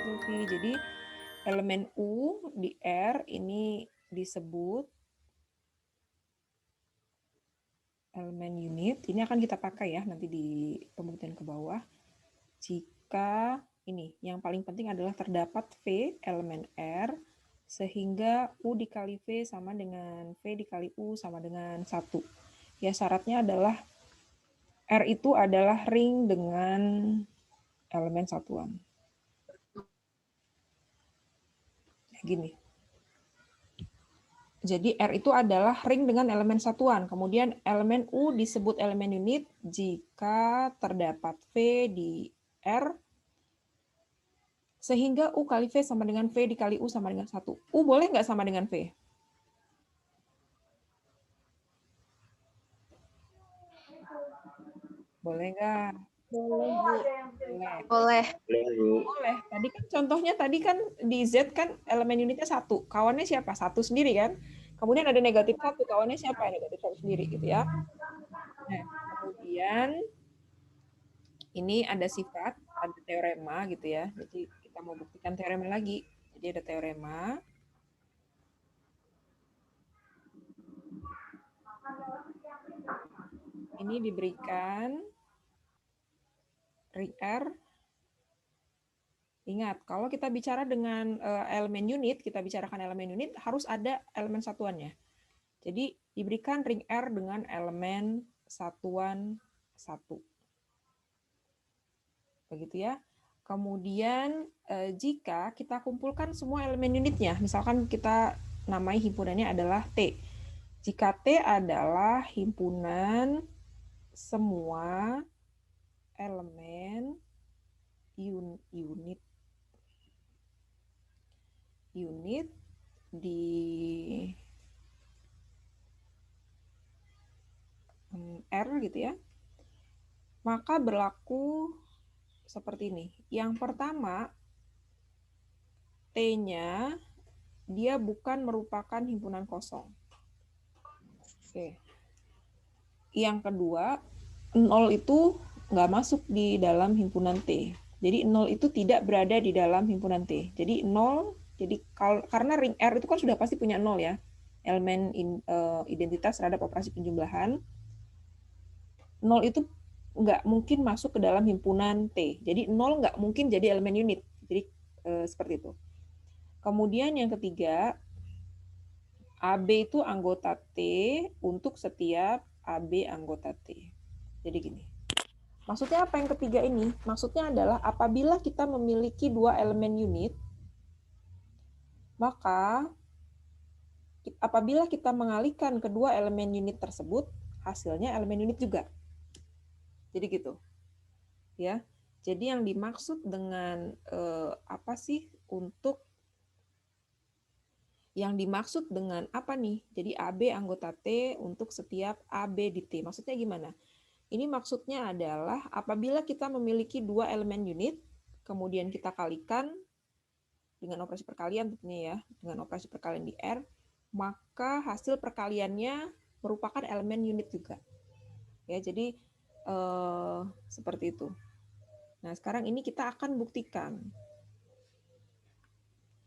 Lutfi. Jadi elemen U di R ini disebut elemen unit. Ini akan kita pakai ya nanti di pembuktian ke bawah. Jika ini yang paling penting adalah terdapat V elemen R sehingga U dikali V sama dengan V dikali U sama dengan 1. Ya syaratnya adalah R itu adalah ring dengan elemen satuan. Gini. Jadi R itu adalah ring dengan elemen satuan. Kemudian elemen U disebut elemen unit jika terdapat V di R sehingga U kali V sama dengan V dikali U sama dengan 1. U boleh nggak sama dengan V? Boleh nggak? Boleh. Boleh. Tadi kan contohnya tadi kan di Z kan elemen unitnya 1. Kawannya siapa? 1 sendiri kan? Kemudian ada negatif 1. Kawannya siapa? Negatif 1 sendiri gitu ya. Nah, kemudian ini ada sifat, ada teorema gitu ya. Jadi kita mau buktikan teorema lagi. Jadi ada teorema. Ini diberikan ring R. Ingat, kalau kita bicara dengan elemen unit, kita bicarakan elemen unit, harus ada elemen satuannya. Jadi diberikan ring R dengan elemen satuan 1. Begitu ya. Kemudian jika kita kumpulkan semua elemen unitnya, misalkan kita namai himpunannya adalah T. Jika T adalah himpunan semua elemen unit di R gitu ya, maka berlaku seperti ini. Yang pertama, T-nya dia bukan merupakan himpunan kosong. Oke. Yang kedua, 0 itu nggak masuk di dalam himpunan T. Jadi 0 itu tidak berada di dalam himpunan T. Jadi 0, jadi karena ring R itu kan sudah pasti punya 0 ya. Elemen identitas terhadap operasi penjumlahan. 0 itu nggak mungkin masuk ke dalam himpunan T. Jadi 0 nggak mungkin jadi elemen unit. Jadi seperti itu. Kemudian yang ketiga, AB itu anggota T untuk setiap AB anggota T. Jadi gini. Maksudnya apa yang ketiga ini? Maksudnya adalah apabila kita memiliki dua elemen unit, maka apabila kita mengalihkan kedua elemen unit tersebut, hasilnya elemen unit juga. Jadi gitu. Ya. Jadi yang dimaksud dengan apa sih untuk yang dimaksud dengan apa nih? Jadi AB anggota T untuk setiap AB di T. Maksudnya gimana? Ini maksudnya adalah apabila kita memiliki dua elemen unit, kemudian kita kalikan dengan operasi perkalian tentunya ya, dengan operasi perkalian di R, maka hasil perkaliannya merupakan elemen unit juga. Ya, jadi seperti itu. Nah, sekarang ini kita akan buktikan.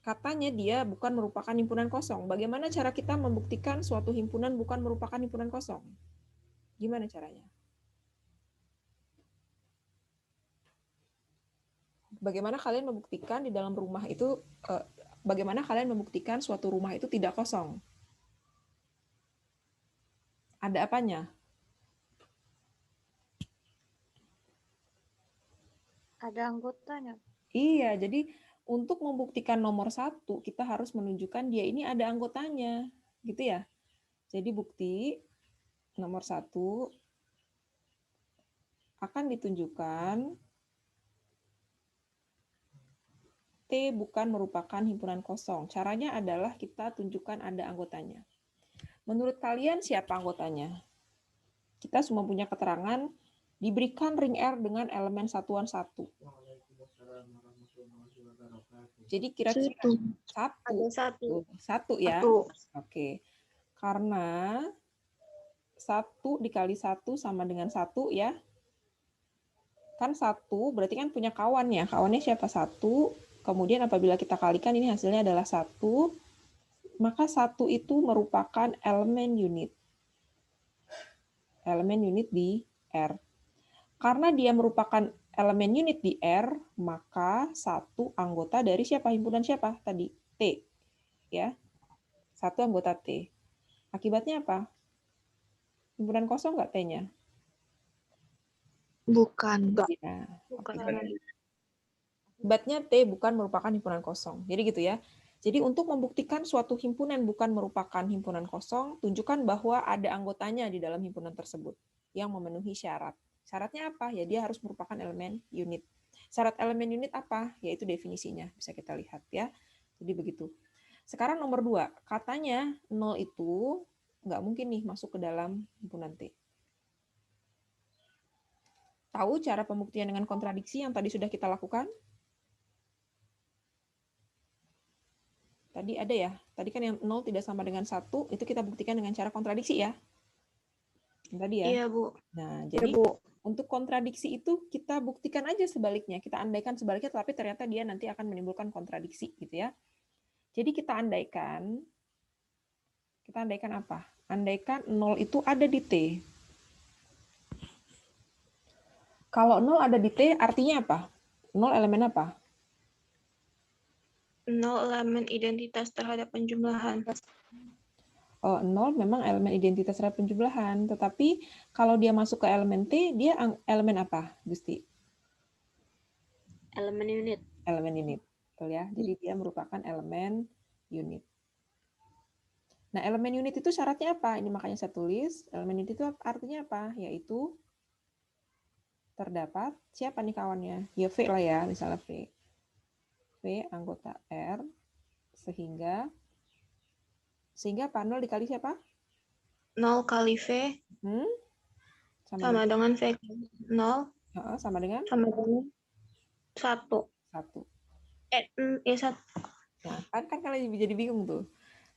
Katanya dia bukan merupakan himpunan kosong. Bagaimana cara kita membuktikan suatu himpunan bukan merupakan himpunan kosong? Gimana caranya? Bagaimana kalian membuktikan di dalam rumah itu, bagaimana kalian membuktikan suatu rumah itu tidak kosong? Ada apanya? Ada anggotanya. Iya, jadi untuk membuktikan nomor 1, kita harus menunjukkan dia ini ada anggotanya. Gitu ya. Jadi bukti nomor 1 akan ditunjukkan T bukan merupakan himpunan kosong. Caranya adalah kita tunjukkan ada anggotanya. Menurut kalian siapa anggotanya? Kita semua punya keterangan diberikan ring R dengan elemen satuan 1. Jadi kira-kira satu ya. Oke. Karena 1 dikali 1 sama dengan 1 ya. Kan 1 berarti kan punya kawan ya. Kawannya siapa? 1 kemudian apabila kita kalikan ini hasilnya adalah 1, maka 1 itu merupakan elemen unit. Elemen unit di R. Karena dia merupakan elemen unit di R, maka 1 anggota dari siapa? Himpunan siapa tadi? T. Ya. 1 anggota T. Akibatnya apa? Himpunan kosong nggak T-nya? Bukan. Ya. Bukan. Akibatnya T bukan merupakan himpunan kosong. Jadi gitu ya. Jadi untuk membuktikan suatu himpunan bukan merupakan himpunan kosong, tunjukkan bahwa ada anggotanya di dalam himpunan tersebut yang memenuhi syarat. Syaratnya apa? Ya dia harus merupakan elemen unit. Syarat elemen unit apa? Yaitu definisinya. Bisa kita lihat ya. Jadi begitu. Sekarang nomor 2. Katanya 0 itu nggak mungkin nih masuk ke dalam himpunan T. Tahu cara pembuktian dengan kontradiksi yang tadi sudah kita lakukan? Tadi ada ya, tadi kan yang 0 tidak sama dengan 1, itu kita buktikan dengan cara kontradiksi ya. Tadi ya. Iya, Bu. Nah, jadi untuk kontradiksi itu kita buktikan aja sebaliknya. Kita andaikan sebaliknya, tapi ternyata dia nanti akan menimbulkan kontradiksi gitu ya. Jadi kita andaikan apa? Andaikan 0 itu ada di T. Kalau 0 ada di T, artinya apa? 0 elemen apa? 0 elemen identitas terhadap penjumlahan. 0 memang elemen identitas terhadap penjumlahan, tetapi kalau dia masuk ke elemen T, dia elemen apa, Gusti? Elemen unit. Elemen unit, betul ya. Jadi dia merupakan elemen unit. Nah, elemen unit itu syaratnya apa? Ini makanya saya tulis, elemen unit itu artinya apa? Yaitu terdapat, siapa nih kawannya? Ya V lah ya, misalnya V. V anggota R, sehingga apa? 0 dikali siapa? 0 kali V sama dengan V kali 0 sama dengan? sama dengan 1. 1. 1. Nah, kan kalian jadi bingung tuh.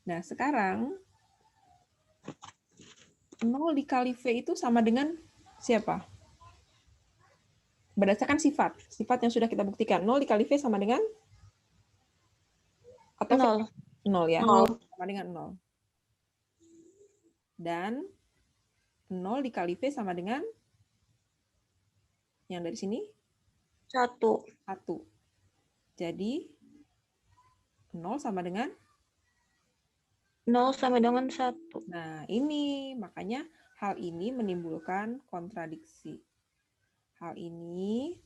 Nah, sekarang 0 dikali V itu sama dengan siapa? Berdasarkan sifat yang sudah kita buktikan. 0 dikali V sama dengan? Atau 0. 0 ya? 0. Sama dengan 0. Dan 0 dikali V sama dengan? Yang dari sini? 1. Jadi 0 sama dengan? 0 sama dengan 1. Nah, ini makanya hal ini menimbulkan kontradiksi. Hal ini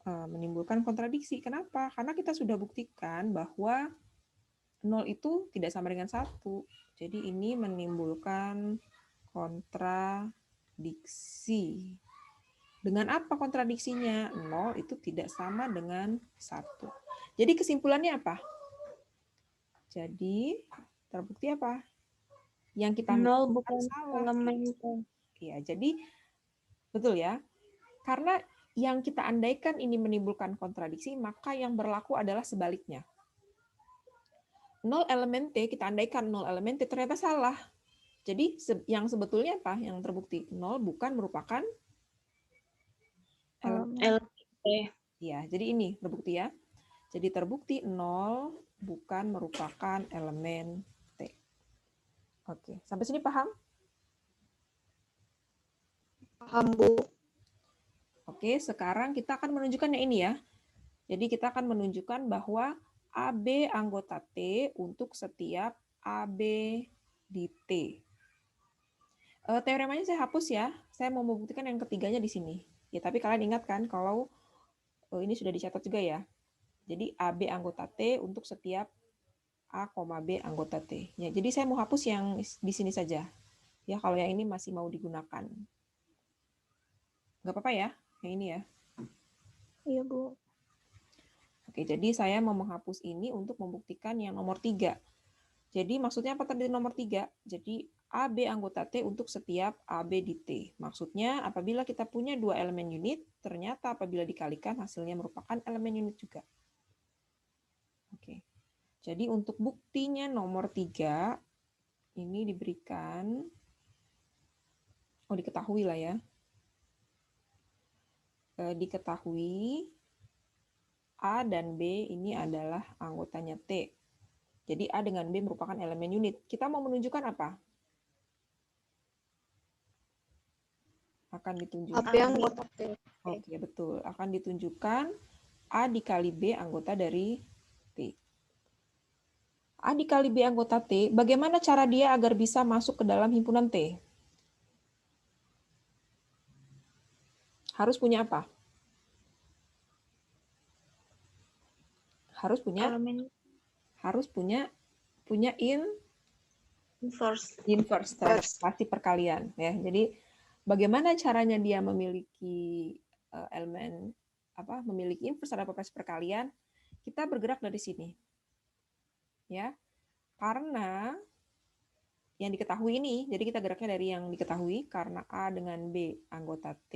menimbulkan kontradiksi. Kenapa? Karena kita sudah buktikan bahwa 0 itu tidak sama dengan 1. Jadi ini menimbulkan kontradiksi. Dengan apa kontradiksinya? 0 itu tidak sama dengan 1. Jadi kesimpulannya apa? Jadi terbukti apa? Yang kita 0 bukan salah. elemen. Iya, jadi betul ya. Karena yang kita andaikan ini menimbulkan kontradiksi, maka yang berlaku adalah sebaliknya. 0 elemen T, kita andaikan 0 elemen T, ternyata salah. Jadi yang sebetulnya apa yang terbukti? 0 bukan merupakan elemen T. Ya, jadi ini terbukti ya. Jadi terbukti 0 bukan merupakan elemen T. Oke, sampai sini paham? Paham, Bu. Oke, sekarang kita akan menunjukkan yang ini ya. Jadi kita akan menunjukkan bahwa AB anggota T untuk setiap AB di T. Teoremanya saya hapus ya. Saya mau membuktikan yang ketiganya di sini. Ya, tapi kalian ingat kan kalau ini sudah dicatat juga ya. Jadi AB anggota T untuk setiap A, B anggota T. Ya, jadi saya mau hapus yang di sini saja. Ya, kalau yang ini masih mau digunakan. Nggak apa-apa ya, yang ini ya. Iya, Bu. Oke, jadi saya mau menghapus ini untuk membuktikan yang nomor 3. Jadi maksudnya apa tadi nomor 3? Jadi AB anggota T untuk setiap AB di T. Maksudnya apabila kita punya 2 elemen unit, ternyata apabila dikalikan hasilnya merupakan elemen unit juga. Oke. Jadi untuk buktinya nomor 3, ini diberikan, diketahui lah ya. Diketahui A dan B ini adalah anggotanya T. Jadi A dengan B merupakan elemen unit. Kita mau menunjukkan apa? Akan ditunjukkan. AB anggota T. Oke, betul. Akan ditunjukkan A dikali B anggota dari T. A dikali B anggota T, bagaimana cara dia agar bisa masuk ke dalam himpunan T? Harus punya apa? Harus punya Elemen inverse. pasti perkalian ya. Jadi bagaimana caranya dia memiliki elemen memiliki inverse atau operasi perkalian? Kita bergerak dari sini. Ya. Karena yang diketahui ini, jadi kita geraknya dari yang diketahui karena A dengan B anggota T.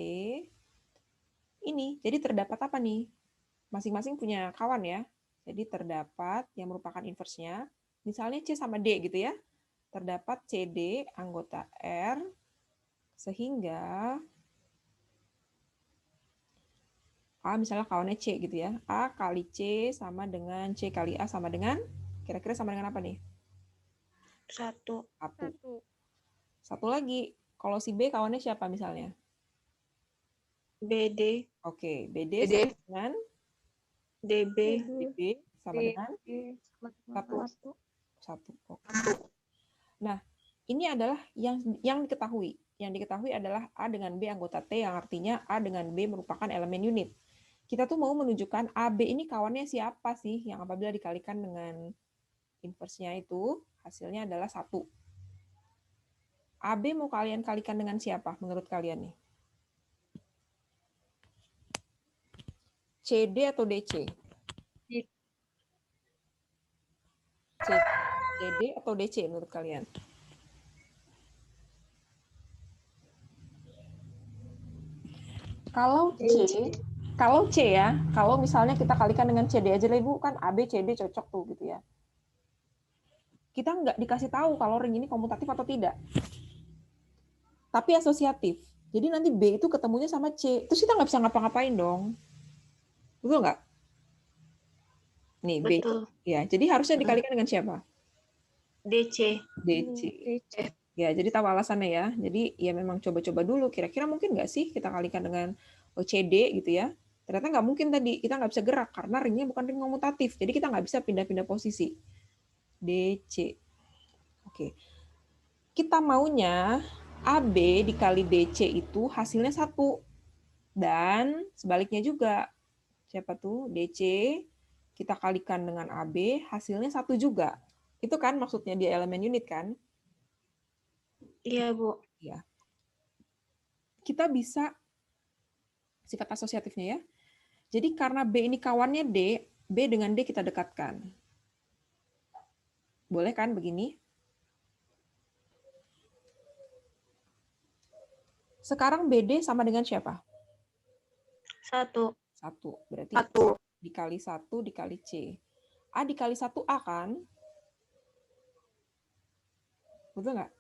Ini, jadi terdapat apa nih? Masing-masing punya kawan ya. Jadi terdapat yang merupakan inverse-nya, misalnya C sama D gitu ya. Terdapat CD anggota R, sehingga A misalnya kawannya C gitu ya. A kali C sama dengan C kali A sama dengan, kira-kira sama dengan apa nih? 1. Satu lagi, kalau si B kawannya siapa misalnya? BD. Oke, BD sama dengan DB. DB sama dengan 1. Nah, ini adalah yang diketahui. Yang diketahui adalah A dengan B anggota T, yang artinya A dengan B merupakan elemen unit. Kita tuh mau menunjukkan AB ini kawannya siapa sih, yang apabila dikalikan dengan inverse-nya itu, hasilnya adalah 1. AB mau kalian kalikan dengan siapa menurut kalian nih? CD atau DC? CD atau DC menurut kalian? Kalau C ya, kalau misalnya kita kalikan dengan CD aja lah Ibu, kan AB, CD cocok tuh gitu ya. Kita nggak dikasih tahu kalau ring ini komutatif atau tidak. Tapi asosiatif. Jadi nanti B itu ketemunya sama C. Terus kita nggak bisa ngapa-ngapain dong. Betul nggak? Nih, B. Betul. Ya, jadi harusnya dikalikan dengan siapa? DC. Ya, jadi tahu alasannya ya. Jadi ya memang coba-coba dulu. Kira-kira mungkin nggak sih kita kalikan dengan CD gitu ya. Ternyata nggak mungkin tadi. Kita nggak bisa gerak karena ringnya bukan ring komutatif. Jadi kita nggak bisa pindah-pindah posisi. DC. Oke. Kita maunya AB dikali DC itu hasilnya 1. Dan sebaliknya juga. Siapa tuh? DC. Kita kalikan dengan AB, hasilnya 1 juga. Itu kan maksudnya dia elemen unit kan? Iya, Bu. Ya. Kita bisa sifat asosiatifnya ya. Jadi karena B ini kawannya D, B dengan D kita dekatkan. Boleh kan begini? Sekarang BD sama dengan siapa? 1. Berarti 1 dikali 1 dikali C. A dikali 1A kan? Betul nggak?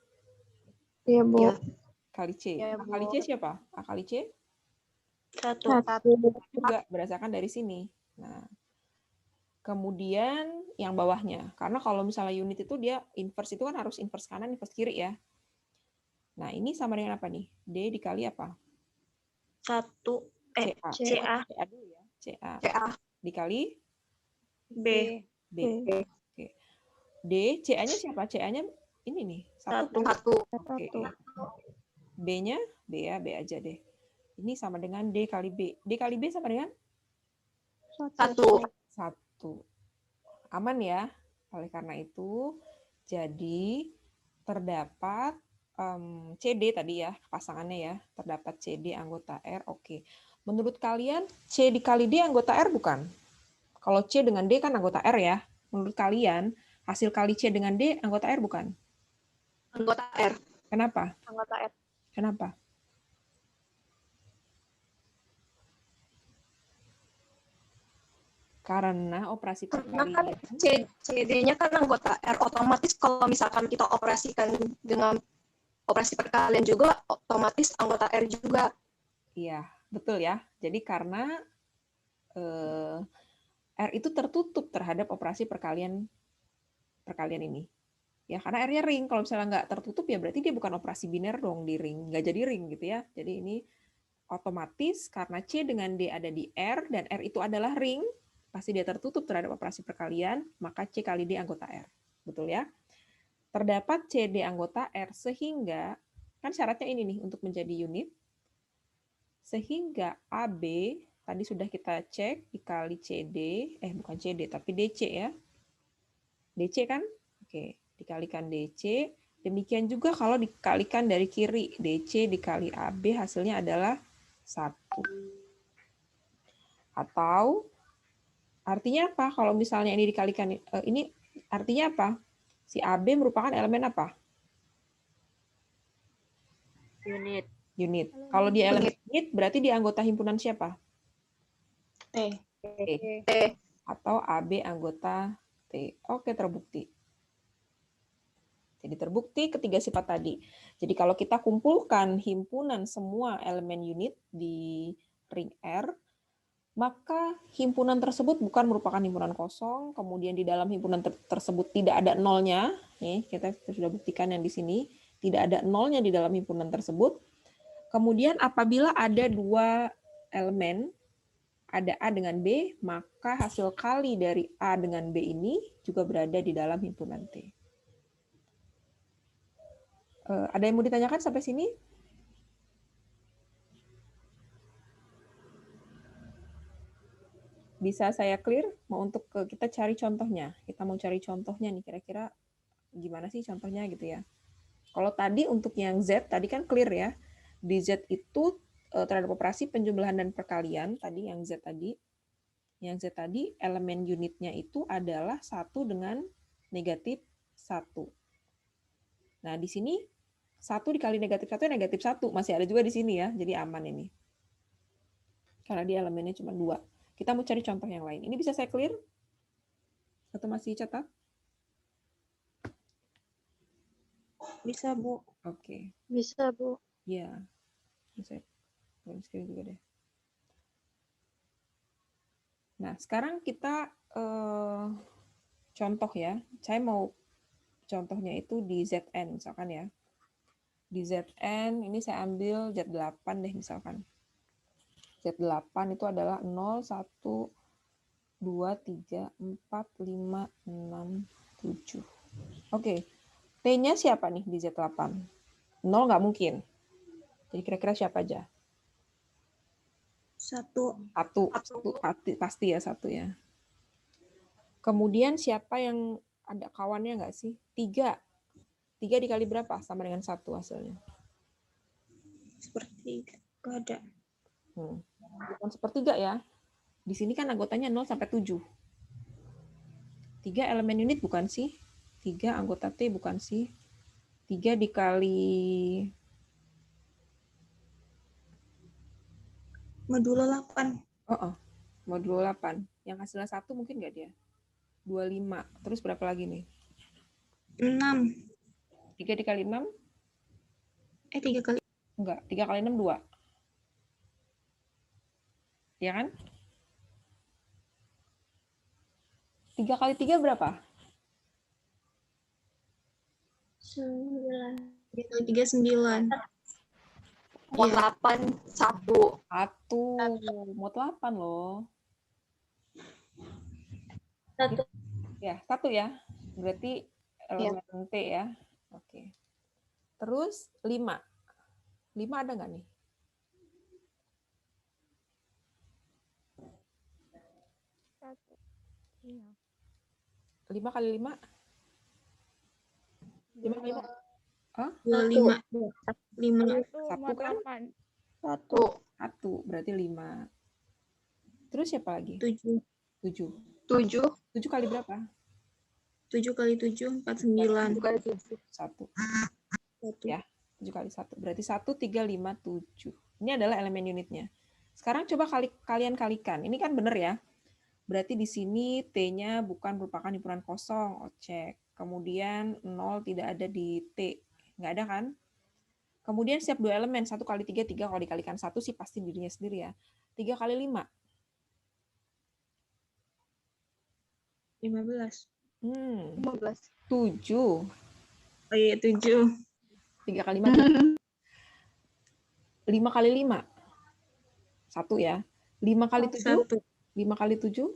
Iya, Bu. Ya. Kali C. Ya, A kali C siapa? A kali C? 1. Juga berdasarkan dari sini. Nah, kemudian yang bawahnya. Karena kalau misalnya unit itu dia inverse itu kan harus inverse kanan, inverse kiri ya. Nah, ini sama dengan apa nih? D dikali apa? 1. CA. CA dulu ya. CA. Dikali? B. Oke. D, CA-nya siapa? CA-nya ini nih. 1. Oke. B-nya? B ya, B aja deh. Ini sama dengan D kali B. D kali B sama dengan? 1. Aman ya. Oleh karena itu, jadi terdapat CD tadi ya, pasangannya ya. Terdapat CD anggota R, oke. Menurut kalian, C dikali D anggota R bukan? Kalau C dengan D kan anggota R ya. Menurut kalian, hasil kali C dengan D anggota R bukan? Anggota R. Kenapa? Anggota R. Kenapa? Karena operasi perkalian. Karena kan CD-nya kan anggota R, otomatis kalau misalkan kita operasikan dengan operasi perkalian juga, otomatis anggota R juga. Iya, betul ya. Jadi karena R itu tertutup terhadap operasi perkalian ini. Ya, karena R-nya ring. Kalau misalnya nggak tertutup, ya berarti dia bukan operasi biner dong di ring. Nggak jadi ring gitu ya. Jadi ini otomatis karena C dengan D ada di R, dan R itu adalah ring, pasti dia tertutup terhadap operasi perkalian, maka C kali D anggota R. Betul ya? Terdapat CD anggota R sehingga, kan syaratnya ini nih untuk menjadi unit, sehingga AB, tadi sudah kita cek, dikali CD, bukan CD, tapi DC ya. DC kan? Oke, dikalikan DC. Demikian juga kalau dikalikan dari kiri, DC dikali AB hasilnya adalah 1. Atau artinya apa? Kalau misalnya ini dikalikan, ini artinya apa? Si AB merupakan elemen apa? Unit. Unit. Kalau dia elemen unit, berarti dia anggota himpunan siapa? T. T. Atau AB anggota T. Oke, terbukti. Jadi terbukti ketiga sifat tadi. Jadi kalau kita kumpulkan himpunan semua elemen unit di ring R, maka himpunan tersebut bukan merupakan himpunan kosong, kemudian di dalam himpunan tersebut tidak ada nolnya. Nih, kita sudah buktikan yang di sini, tidak ada nolnya di dalam himpunan tersebut. Kemudian apabila ada dua elemen, ada A dengan B, maka hasil kali dari A dengan B ini juga berada di dalam himpunan T. Ada yang mau ditanyakan sampai sini? Bisa saya clear? Mau untuk kita cari contohnya. Kita mau cari contohnya nih, kira-kira gimana sih contohnya gitu ya. Kalau tadi untuk yang Z, tadi kan clear ya. Di Z itu terhadap operasi penjumlahan dan perkalian, tadi yang Z tadi. Yang Z tadi elemen unitnya itu adalah 1 dengan negatif 1. Nah, di sini 1 dikali negatif 1 ya negatif 1. Masih ada juga di sini ya, jadi aman ini. Karena dia elemennya cuma 2. Kita mau cari contoh yang lain. Ini bisa saya clear? Atau masih catat? Bisa, Bu. Oke. Bisa, Bu. Ya. Saya screen juga deh. Nah, sekarang kita contoh ya. Saya mau contohnya itu di Zn misalkan ya. Di Zn ini saya ambil Z8 deh misalkan. Z8 itu adalah 0, 1, 2, 3, 4, 5, 6, 7. Oke. T-nya siapa nih di Z8? 0 nggak mungkin. Jadi kira-kira siapa aja? 1. Pasti ya 1 ya. Kemudian siapa yang ada kawannya nggak sih? 3. 3 dikali berapa? Sama dengan 1 hasilnya. Sepertiga. Nggak ada. Bukan sepertiga ya. Di sini kan anggotanya 0 sampai 7. 3 elemen unit bukan sih? 3 anggota T bukan sih? 3 dikali modulo 8. Modulo 8. Yang hasilnya 1 mungkin nggak dia? 25. Terus berapa lagi nih? 6. 3 dikali 6? 3 kali. Enggak. 3 kali 6, 2. Ya kan? 3 kali 3 berapa? 9. 3 kali 3, 9. Mod 8, 1. 1. Mod 8 loh. 1. Ya, 1 ya. Berarti elemen T ya. Oke. Terus 5. 5 ada nggak nih? 5 kali 5? 5 kali 5? Hah? 25. 5. 1 kan? 1. Berarti 5. Terus siapa lagi? 7. 7 kali berapa? 7 kali 7, 49. 1. Ya, 7 kali 1. Berarti 1, 3, 5, 7. Ini adalah elemen unitnya. Sekarang coba kalian kalikan. Ini kan benar ya. Berarti di sini T-nya bukan merupakan himpunan kosong. Cek. Kemudian 0 tidak ada di T. Nggak ada kan? Kemudian setiap dua elemen. 1 kali 3, 3. Kalau dikalikan 1 sih pasti dirinya sendiri ya. 3 kali 5. 15. 15. 7. Oh iya, 7. 3 kali 5. 5 kali 5. 1 ya. 5 kali 7. 5 kali 7.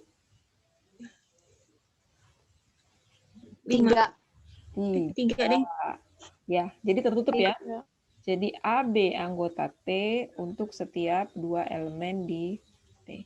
3. 3 deh. Ya, jadi tertutup ya. 3. Jadi AB anggota T untuk setiap 2 elemen di T.